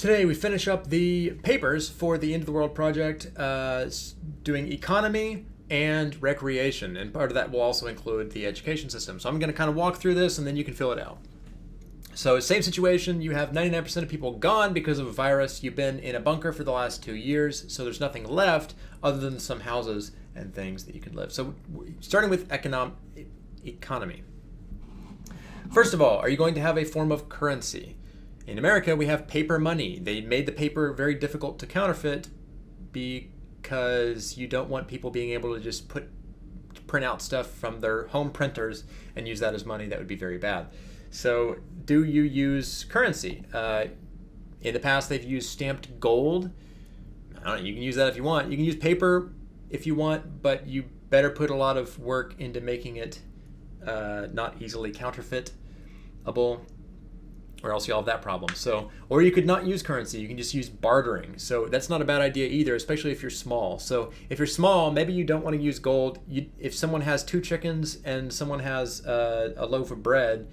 Today we finish up the papers for the End of the World project, doing economy and recreation, and part of that will also include the education system. So I'm going to kind of walk through this and then you can fill it out. So same situation, you have 99% of people gone because of a virus. You've been in a bunker for the last 2 years, so there's nothing left other than some houses and things that you can live. So starting with economy. First of all, are you going to have a form of currency? In America, we have paper money. They made the paper very difficult to counterfeit because you don't want people being able to just print out stuff from their home printers and use that as money. That would be very bad. So do you use currency? In the past, they've used stamped gold. I don't know, you can use that if you want. You can use paper if you want, but you better put a lot of work into making it not easily counterfeitable, or else you'll have that problem. So, or you could not use currency. You can just use bartering. So that's not a bad idea either, especially if you're small. So if you're small, maybe you don't want to use gold. If someone has 2 chickens and someone has a loaf of bread,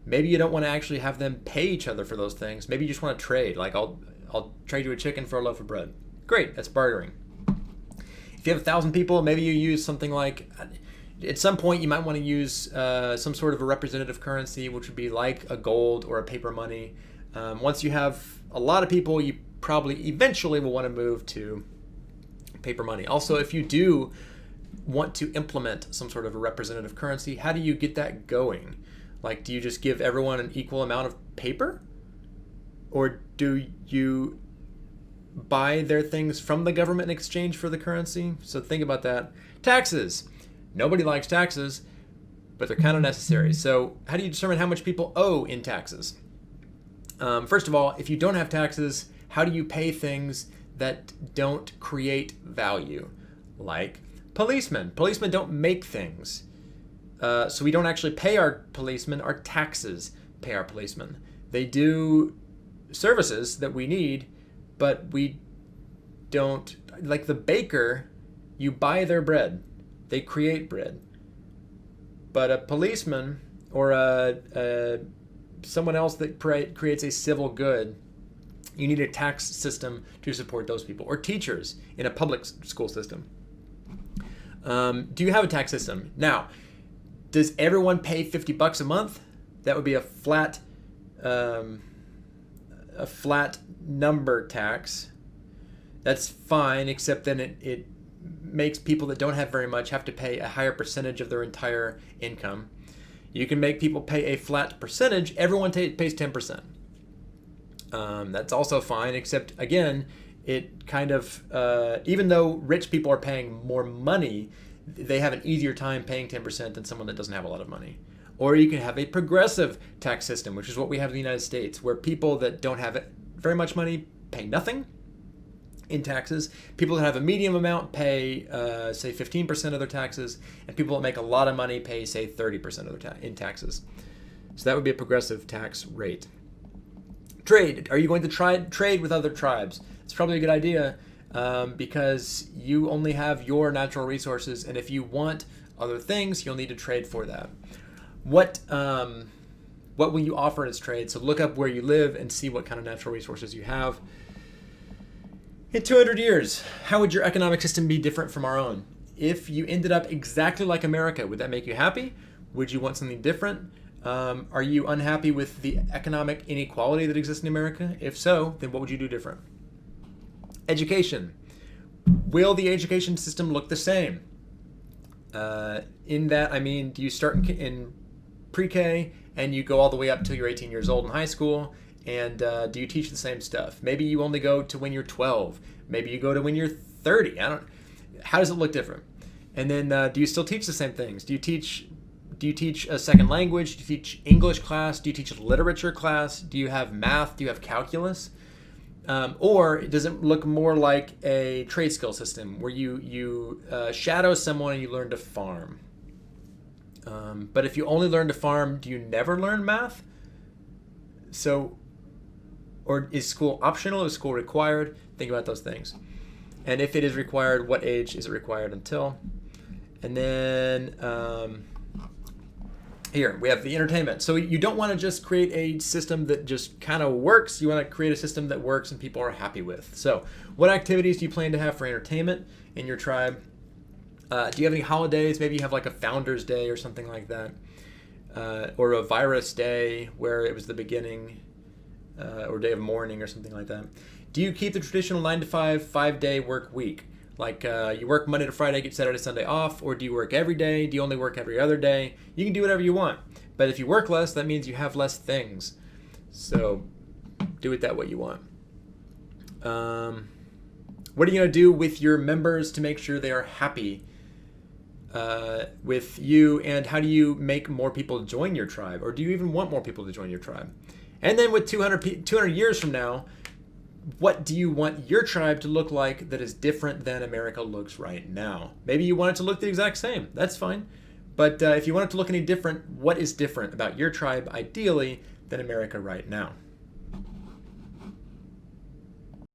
maybe you don't want to actually have them pay each other for those things. Maybe you just want to trade. Like I'll trade you a chicken for a loaf of bread. Great, that's bartering. If you have 1,000 people, maybe you use something like, at some point you might want to use some sort of a representative currency, which would be like a gold or a paper money. Once you have a lot of people, you probably eventually will want to move to paper money. Also, if you do want to implement some sort of a representative currency, how do you get that going? Like, do you just give everyone an equal amount of paper? Or do you buy their things from the government in exchange for the currency? So think about that. Taxes. Nobody likes taxes, but they're kind of necessary. So how do you determine how much people owe in taxes? First of all, if you don't have taxes, how do you pay things that don't create value? Like policemen. Policemen don't make things. So we don't actually pay our policemen. Our taxes pay our policemen. They do services that we need, but we don't. Like the baker, you buy their bread. They create bread. But a policeman or someone else that creates a civil good, you need a tax system to support those people. Or teachers in a public school system. Do you have a tax system? Now, does everyone pay $50 a month? That would be a flat number tax. That's fine, except then it makes people that don't have very much have to pay a higher percentage of their entire income. You can make people pay a flat percentage. Everyone pays 10%. That's also fine, except again, it kind of, even though rich people are paying more money, they have an easier time paying 10% than someone that doesn't have a lot of money. Or you can have a progressive tax system, which is what we have in the United States, where people that don't have very much money pay nothing in taxes. People that have a medium amount pay, say, 15% of their taxes, and people that make a lot of money pay, say, 30% of their in taxes. So that would be a progressive tax rate. Trade. Are you going to trade with other tribes? It's probably a good idea because you only have your natural resources, and if you want other things, you'll need to trade for that. What will you offer as trade? So look up where you live and see what kind of natural resources you have. In 200 years, how would your economic system be different from our own? If you ended up exactly like America, would that make you happy? Would you want something different? Are you unhappy with the economic inequality that exists in America? If so, then what would you do different? Education. Will the education system look the same? In that, I mean, do you start in pre-K and you go all the way up till you're 18 years old in high school? And do you teach the same stuff? Maybe you only go to when you're 12. Maybe you go to when you're 30. How does it look different? And then do you still teach the same things? Do you teach a second language? Do you teach English class? Do you teach a literature class? Do you have math? Do you have calculus? Or does it look more like a trade skill system where you shadow someone and you learn to farm? But if you only learn to farm, do you never learn math? So, or is school optional? Is school required? Think about those things. And if it is required, what age is it required until? And then Here we have the entertainment. So you don't want to just create a system that just kind of works. You want to create a system that works and people are happy with. So what activities do you plan to have for entertainment in your tribe? Do you have any holidays? Maybe you have like a Founder's Day or something like that, or a Virus Day where it was the beginning, or Day of Mourning or something like that. Do you keep the traditional 9 to 5, 5-day work week? Like you work Monday to Friday, get Saturday, Sunday off, or do you work every day? Do you only work every other day? You can do whatever you want. But if you work less, that means you have less things. So do it that way you want. What are you going to do with your members to make sure they are happy with you? And how do you make more people join your tribe? Or do you even want more people to join your tribe? And then with 200 years from now, what do you want your tribe to look like that is different than America looks right now? Maybe you want it to look the exact same. That's fine. But if you want it to look any different, what is different about your tribe ideally than America right now?